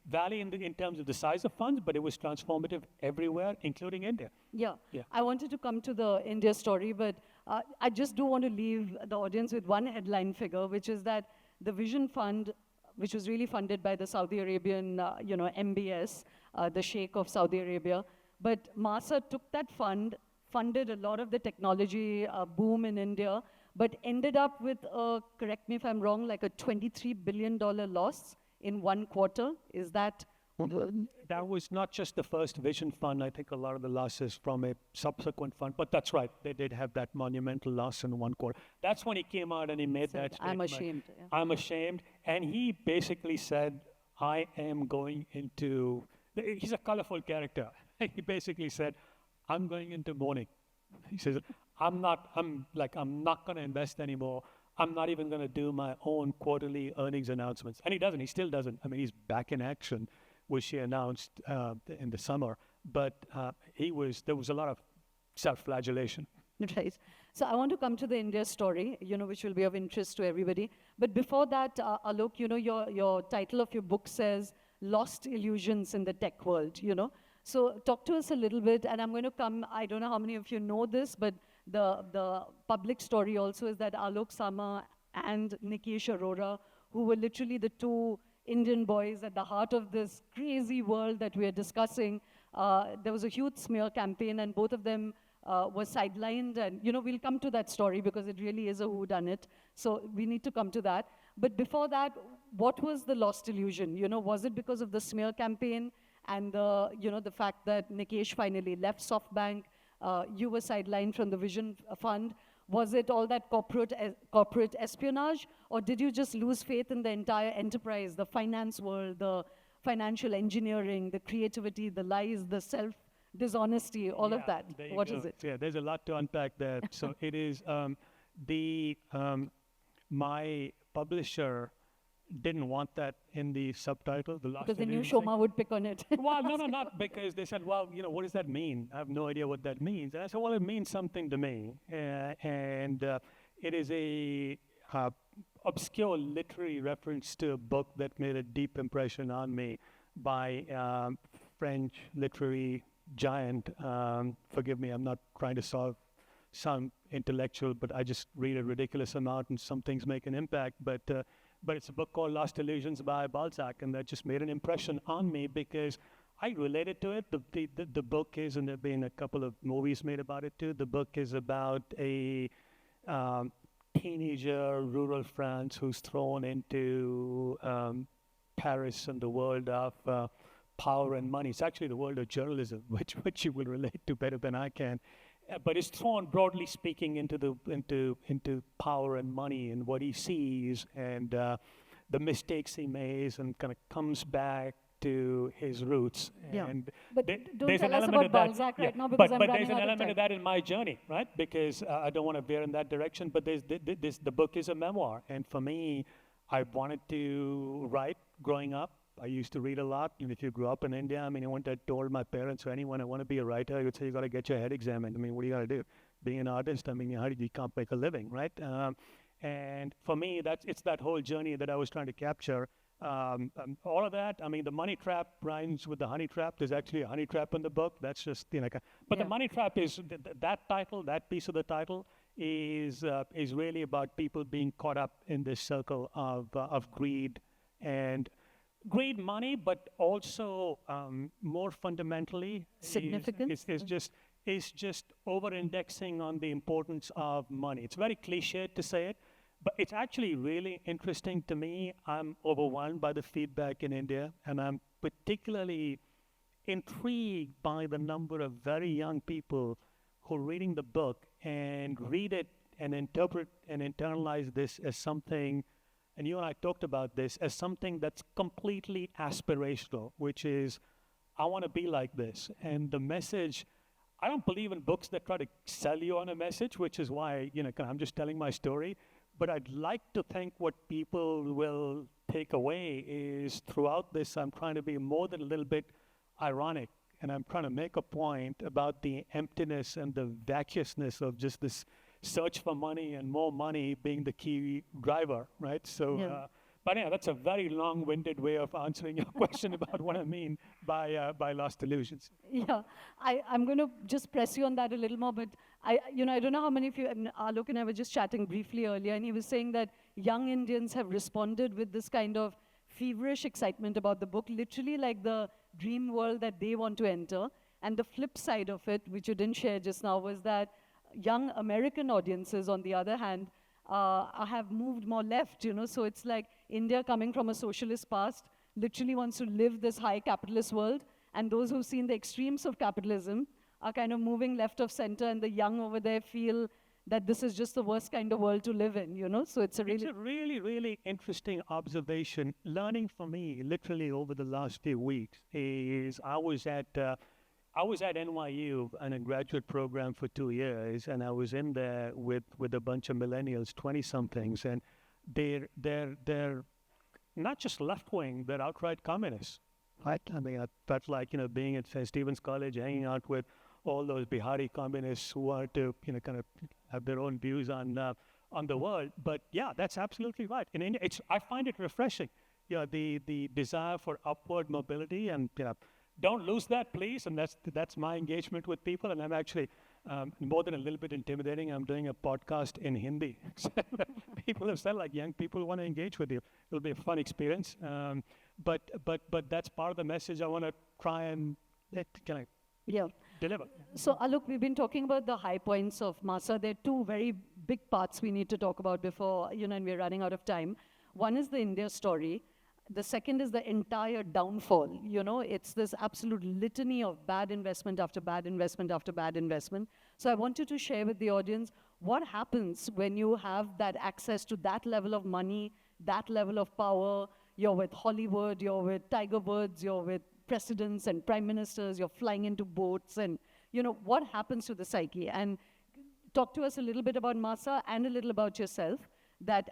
Valley in terms of the size of funds, but it was transformative everywhere, including India. Yeah. I wanted to come to the India story, but I just do want to leave the audience with one headline figure, which is that the Vision Fund, which was really funded by the Saudi Arabian, MBS, the Sheikh of Saudi Arabia, but Masa took that fund, funded a lot of the technology boom in India, but ended up with, correct me if I'm wrong, like a $23 billion loss in one quarter. Is that? That was not just the first Vision Fund. I think a lot of the losses from a subsequent fund, but that's right. They did have that monumental loss in one quarter. That's when he came out and he made that statement. I'm ashamed. Yeah. I'm ashamed. And he basically said, I am going into, he's a colorful character. He basically said, I'm going into mourning. He says, I'm not going to invest anymore. I'm not even going to do my own quarterly earnings announcements. And he doesn't. He still doesn't. I mean, he's back in action, which he announced in the summer. But there was a lot of self-flagellation. Right. So I want to come to the India story, which will be of interest to everybody. But before that, Alok, your title of your book says, Lost Illusions in the Tech World, So talk to us a little bit, and I'm going to come, I don't know how many of you know this, but the public story also is that Alok Sama and Nikesh Arora, who were literally the two Indian boys at the heart of this crazy world that we are discussing. There was a huge smear campaign, and both of them were sidelined. And, we'll come to that story because it really is a whodunit. So we need to come to that. But before that, what was the lost illusion? Was it because of the smear campaign and the fact that Nikesh finally left SoftBank? You were sidelined from the Vision Fund. Was it all that corporate espionage, or did you just lose faith in the entire enterprise, the finance world, the financial engineering, the creativity, the lies, the self-dishonesty, all of that? What is it? Yeah, there's a lot to unpack there. So it is my publisher didn't want that in the subtitle. Because they knew Shoma would pick on it. Well, no, not because they said, well, what does that mean? I have no idea what that means. And I said, well, it means something to me. And it is a obscure literary reference to a book that made a deep impression on me by French literary giant. Forgive me, I'm not trying to sound intellectual, but I just read a ridiculous amount and some things make an impact. But it's a book called Lost Illusions by Balzac, and that just made an impression on me because I related to it. The book is, and there have been a couple of movies made about it too. The book is about a teenager, rural France, who's thrown into Paris and the world of power and money. It's actually the world of journalism, which you will relate to better than I can. But it's thrown, broadly speaking, into power and money and what he sees and the mistakes he makes, and kind of comes back to his roots. Yeah. And but don't tell us about Balzac right now, because I'm running out of time. But there's an element of that in my journey, right? Because I don't want to veer in that direction. But the book is a memoir, and for me, I wanted to write growing up. I used to read a lot. And if you grew up in India, I went and told my parents or anyone I want to be a writer, I would say, you got to get your head examined. What do you got to do? Being an artist, you can't make a living, right? And for me, it's that whole journey that I was trying to capture. All of that, the money trap rhymes with the honey trap. There's actually a honey trap in the book. That's just, but the money trap is, that title, that piece of the title is really about people being caught up in this circle of greed and greed, money, but also more fundamentally, significance. Is just over-indexing on the importance of money. It's very cliched to say it, but it's actually really interesting to me. I'm overwhelmed by the feedback in India, and I'm particularly intrigued by the number of very young people who are reading the book and read it and interpret and internalize this as something. And you and I talked about this as something that's completely aspirational, which is, I want to be like this. And the message, I don't believe in books that try to sell you on a message, which is why, I'm just telling my story. But I'd like to think what people will take away is, throughout this, I'm trying to be more than a little bit ironic. And I'm trying to make a point about the emptiness and the vacuousness of just this search for money and more money being the key driver, right? So, but yeah, that's a very long-winded way of answering your question about what I mean by lost illusions. Yeah, I'm going to just press you on that a little more, but I don't know how many of you, and Alok and I were just chatting briefly earlier, and he was saying that young Indians have responded with this kind of feverish excitement about the book, literally like the dream world that they want to enter. And the flip side of it, which you didn't share just now, was that young American audiences, on the other hand, have moved more left, so it's like India, coming from a socialist past, literally wants to live this high capitalist world, and those who've seen the extremes of capitalism are kind of moving left of center, and the young over there feel that this is just the worst kind of world to live in, so it's a really, really interesting observation. Learning for me, literally over the last few weeks, is I was at NYU in a graduate program for 2 years, and I was in there with a bunch of millennials, 20-somethings, and they're not just left-wing, they're outright communists, right? I felt like, being at St. Stephen's College, hanging out with all those Bihari communists who want to, kind of have their own views on the world. But yeah, that's absolutely right. In India, I find it refreshing. The desire for upward mobility and, don't lose that, please. And that's my engagement with people. And I'm actually more than a little bit intimidating. I'm doing a podcast in Hindi. People have said, like, young people want to engage with you. It'll be a fun experience. But that's part of the message I want to try and deliver. So, Alok, we've been talking about the high points of Masa. There are two very big parts we need to talk about before, and we're running out of time. One is the India story. The second is the entire downfall. It's this absolute litany of bad investment after bad investment after bad investment. So I want you to share with the audience what happens when you have that access to that level of money, that level of power. You're with Hollywood, you're with Tiger Woods, you're with presidents and prime ministers, you're flying into boats, and what happens to the psyche? And talk to us a little bit about Masa and a little about yourself, that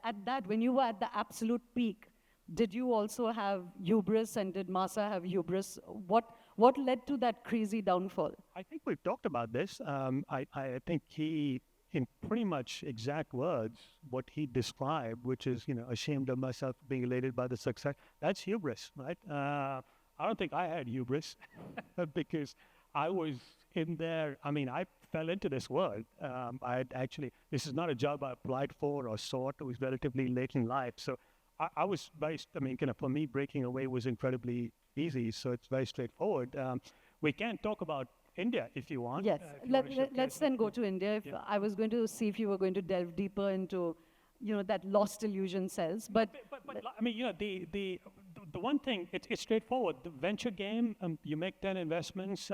when you were at the absolute peak, did you also have hubris, and did Masa have hubris? What led to that crazy downfall? I think we've talked about this. I think he, in pretty much exact words, what he described, which is, ashamed of myself being elated by the success, that's hubris, right? I don't think I had hubris because I was in there. I mean, I fell into this world. This is not a job I applied for or sought. It was relatively late in life. So I was for me, breaking away was incredibly easy. So it's very straightforward. We can talk about India if you want. Yes, let's then go to India. I was going to see if you were going to delve deeper into, that lost illusion cells. But I mean, the one thing, it's straightforward. The venture game, you make 10 investments.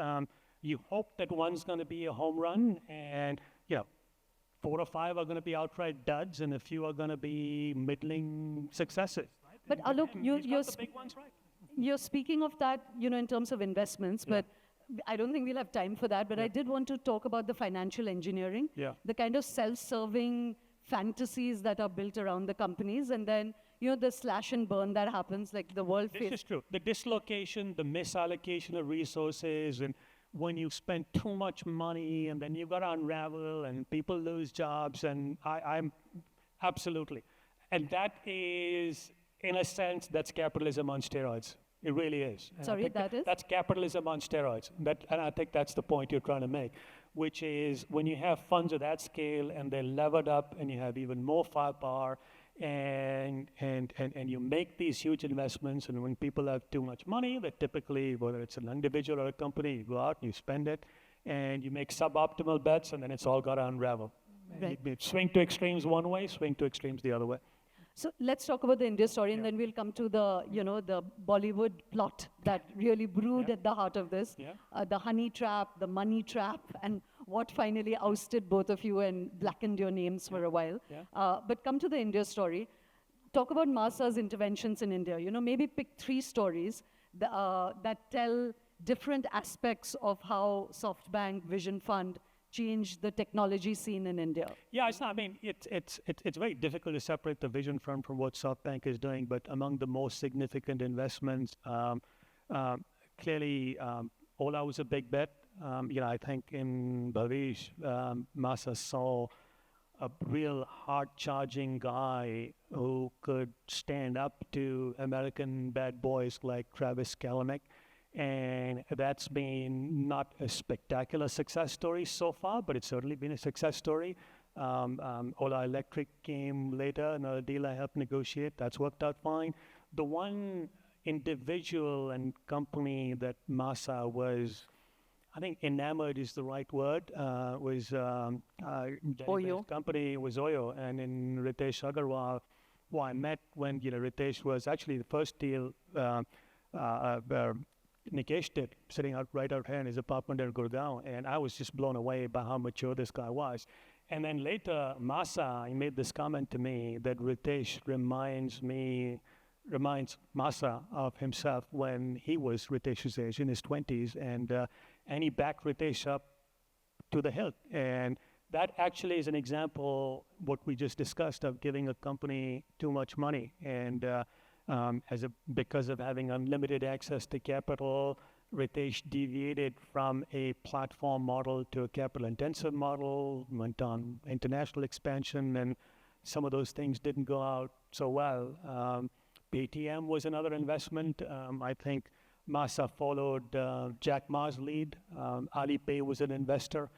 You hope that one's going to be a home run, and 4 or 5 are going to be outright duds, and a few are going to be middling successes. Right? But Alok, you're the big ones, right? You're speaking of that, in terms of investments, but I don't think we'll have time for that. But I did want to talk about the financial engineering, the kind of self-serving fantasies that are built around the companies, and then the slash and burn that happens, like the world. This is true. The dislocation, the misallocation of resources, and when you spend too much money, and then you've got to unravel, and people lose jobs, and I'm absolutely. And that is, in a sense, that's capitalism on steroids. It really is. Sorry, that is? That's capitalism on steroids. And I think that's the point you're trying to make, which is when you have funds of that scale and they're levered up and you have even more firepower, and you make these huge investments, and when people have too much money, they typically, whether it's an individual or a company, you go out and you spend it, and you make suboptimal bets, and then it's all got to unravel. Right. You swing to extremes one way, swing to extremes the other way. So let's talk about the India story, and then we'll come to the, the Bollywood plot that really brewed at the heart of this. The honey trap, the money trap, and what finally ousted both of you and blackened your names for a while. But come to the India story. Talk about Masa's interventions in India. Maybe pick 3 stories that tell different aspects of how SoftBank Vision Fund changed the technology scene in India. Yeah, it's very difficult to separate the Vision Fund from what SoftBank is doing, but among the most significant investments, clearly Ola was a big bet. I think in Bhavish, Masa saw a real hard-charging guy who could stand up to American bad boys like Travis Kalanick. And that's been not a spectacular success story so far, but it's certainly been a success story. Ola Electric came later, another deal I helped negotiate. That's worked out fine. The one individual and company that Masa was, I think enamored is the right word, was Oyo. Company was Oyo. And in Ritesh Agarwal, who I met when Ritesh was actually the first deal Nikesh did, sitting right out here in his apartment in Gurgaon, and I was just blown away by how mature this guy was. And then later, Masa, he made this comment to me that Ritesh reminds Masa of himself when he was Ritesh's age, in his 20s, and he backed Ritesh up to the hilt. And that actually is an example, what we just discussed, of giving a company too much money. And because of having unlimited access to capital, Ritesh deviated from a platform model to a capital-intensive model, went on international expansion, and some of those things didn't go out so well. Paytm was another investment. I think Masa followed Jack Ma's lead. Alipay was an investor,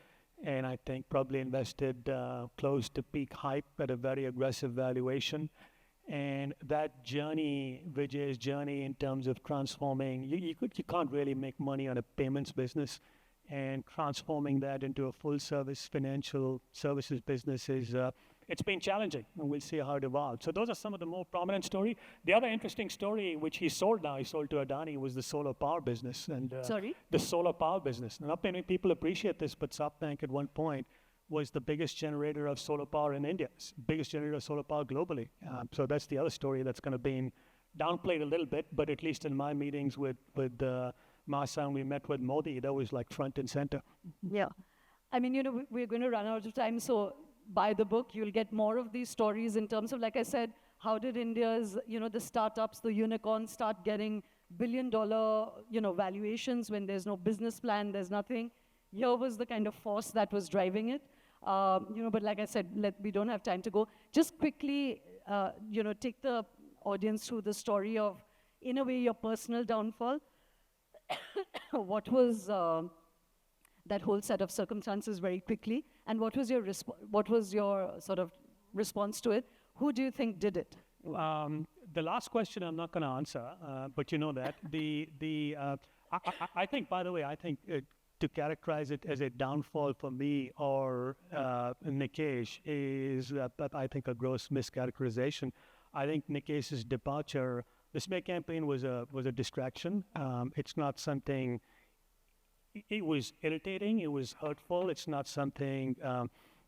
and I think probably invested close to peak hype at a very aggressive valuation. And that journey, Vijay's journey in terms of transforming, you can't really make money on a payments business, and transforming that into a full service financial services business is, it's been challenging, and we'll see how it evolves. So those are some of the more prominent story. The other interesting story, which he sold to Adani, was the solar power business. And Sorry? the solar power business. Not many people appreciate this, but SoftBank at one point was the biggest generator of solar power in India, biggest generator of solar power globally. So that's the other story that's kind of been downplayed a little bit, but at least in my meetings with Masa, and we met with Modi, that was like front and center. Yeah. I mean, we're going to run out of time, so buy the book. You'll get more of these stories in terms of, like I said, how did India's, the startups, the unicorns start getting billion-dollar, valuations when there's no business plan, there's nothing. Here was the kind of force that was driving it. But like I said, we don't have time to go. Just quickly, take the audience through the story of, in a way, your personal downfall. What was that whole set of circumstances very quickly, and what was your sort of response to it? Who do you think did it? The last question I'm not going to answer, but you know that. I think, by the way, to characterize it as a downfall for me or Nikesh is, I think, a gross mischaracterization. I think Nikesh's departure, the smear campaign was a distraction. It's not something. It was irritating. It was hurtful. It's not something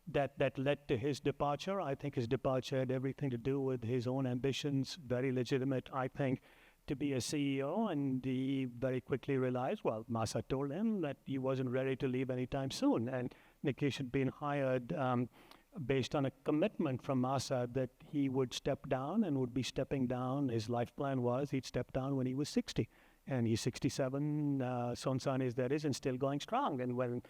that led to his departure. I think his departure had everything to do with his own ambitions, very legitimate, I think, to be a CEO, and he very quickly realized, well, Masa told him that he wasn't ready to leave anytime soon, and Nikesh had been hired based on a commitment from Masa that he would step down and would be stepping down. His life plan was he'd step down when he was 60, and he's 67. Sonsan is there is and still going strong. And when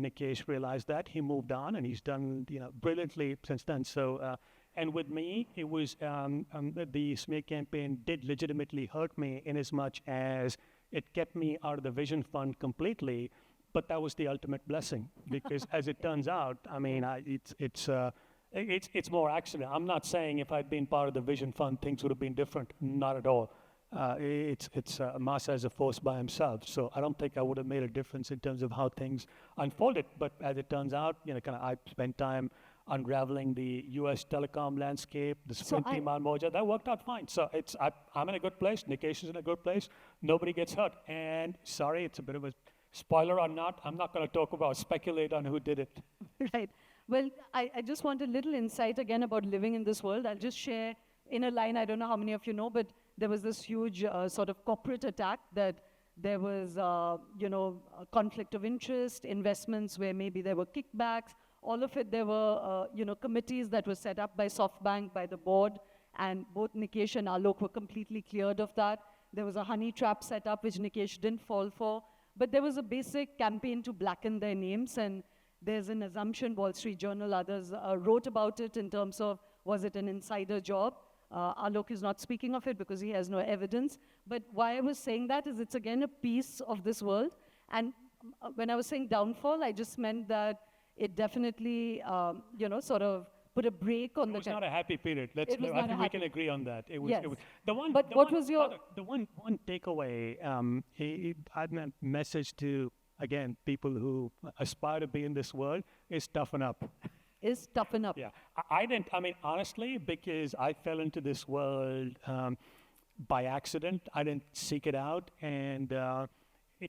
Nikesh realized that, he moved on, and he's done brilliantly since then. So. And with me, it was the smear campaign did legitimately hurt me in as much as it kept me out of the vision fund completely. But that was the ultimate blessing, because as it turns out, I mean, it's more accident. I'm not saying if I'd been part of the vision fund, things would have been different. Not at all. It's Masa as a force by himself. So I don't think I would have made a difference in terms of how things unfolded. But as it turns out, I spent time unraveling the U.S. telecom landscape, the Sprint Moja, that worked out fine. So I'm in a good place. Nikesh is in a good place. Nobody gets hurt. And sorry, it's a bit of a spoiler or not. I'm not going to speculate on who did it. Right. Well, I just want a little insight again about living in this world. I'll just share in a line. I don't know how many of you know, but there was this huge sort of corporate attack that there was, a conflict of interest, investments where maybe there were kickbacks. All of it, there were, committees that were set up by SoftBank, by the board, and both Nikesh and Alok were completely cleared of that. There was a honey trap set up, which Nikesh didn't fall for. But there was a basic campaign to blacken their names, and there's an assumption, Wall Street Journal, others wrote about it in terms of, was it an insider job? Alok is not speaking of it because he has no evidence. But why I was saying that is it's again a piece of this world. And when I was saying downfall, I just meant that it definitely, sort of put a brake on the. It was not a happy period. I think we can agree on that. It was. Yes. It was the one. But what was your? The one takeaway. I had a message to people who aspire to be in this world is toughen up. Is toughen up. Yeah, I didn't. I mean, honestly, because I fell into this world by accident. I didn't seek it out, and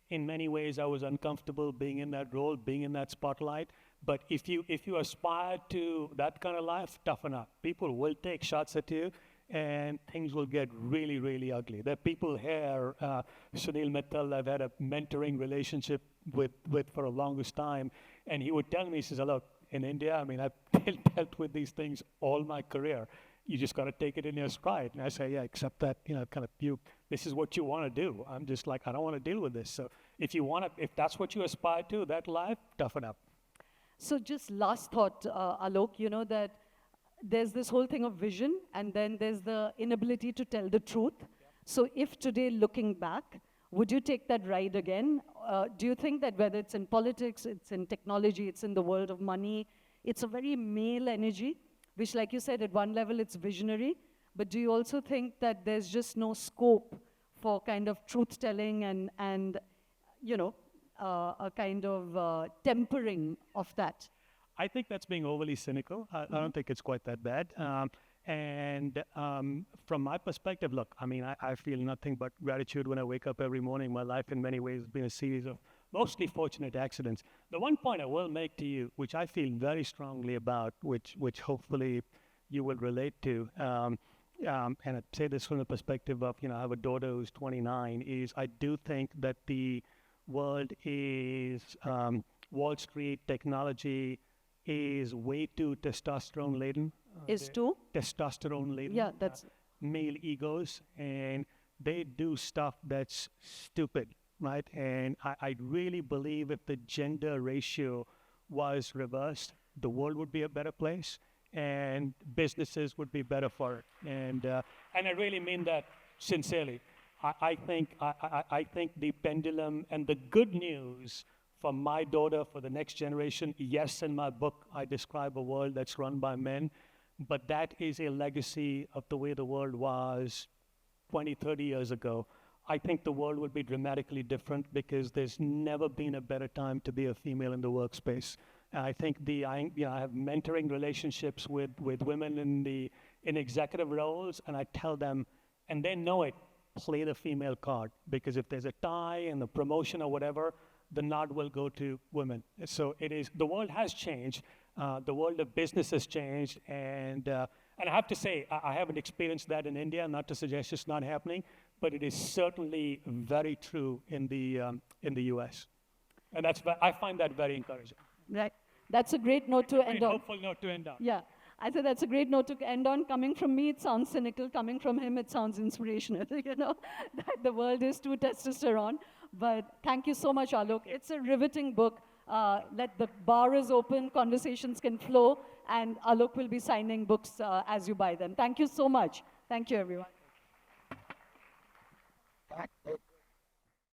in many ways, I was uncomfortable being in that role, being in that spotlight. But if you aspire to that kind of life, toughen up. People will take shots at you, and things will get really, really ugly. There are people here, Sunil Mittal, I've had a mentoring relationship with for the longest time, and he would tell me, he says, look, in India, I mean, I've dealt with these things all my career. You just got to take it in your stride. And I say, yeah, except that, this is what you want to do. I'm just like, I don't want to deal with this. So if that's what you aspire to, that life, toughen up. So just last thought, Alok, that there's this whole thing of vision, and then there's the inability to tell the truth. Yeah. So if today, looking back, Would you take that ride again? Do you think that whether it's in politics, it's in technology, it's in the world of money, it's a very male energy, which, like you said, at one level it's visionary, but do you also think that there's just no scope for kind of truth-telling and a kind of tempering of that? I think that's being overly cynical. I don't think it's quite that bad. From my perspective, look, I mean, I feel nothing but gratitude when I wake up every morning. My life in many ways has been a series of mostly fortunate accidents. The one point I will make to you, which I feel very strongly about, which hopefully you will relate to, and I say this from the perspective of, I have a daughter who's 29, is I do think that the world is, Wall Street technology is way too testosterone laden. Is too? Testosterone laden. Yeah, that's... male egos, and they do stuff that's stupid, right? And I really believe if the gender ratio was reversed, the world would be a better place, and businesses would be better for it. And I really mean that sincerely. I think the pendulum and the good news for my daughter, for the next generation, yes, in my book, I describe a world that's run by men, but that is a legacy of the way the world was 20, 30 years ago. I think the world will be dramatically different because there's never been a better time to be a female in the workspace. And I think I have mentoring relationships with women in executive roles, and I tell them, and they know it, play the female card, because if there's a tie and the promotion or whatever, the nod will go to women. So the world has changed. The world of business has changed, and I have to say, I haven't experienced that in India, not to suggest it's not happening, but it is certainly very true in the US. And I find that very encouraging. Right. That's a great note to end on. Hopeful note to end on. Yeah. I said that's a great note to end on. Coming from me, it sounds cynical. Coming from him, it sounds inspirational. That the world is too testosterone. But thank you so much, Alok. It's a riveting book. Let the bar is open, conversations can flow, and Alok will be signing books as you buy them. Thank you so much. Thank you, everyone.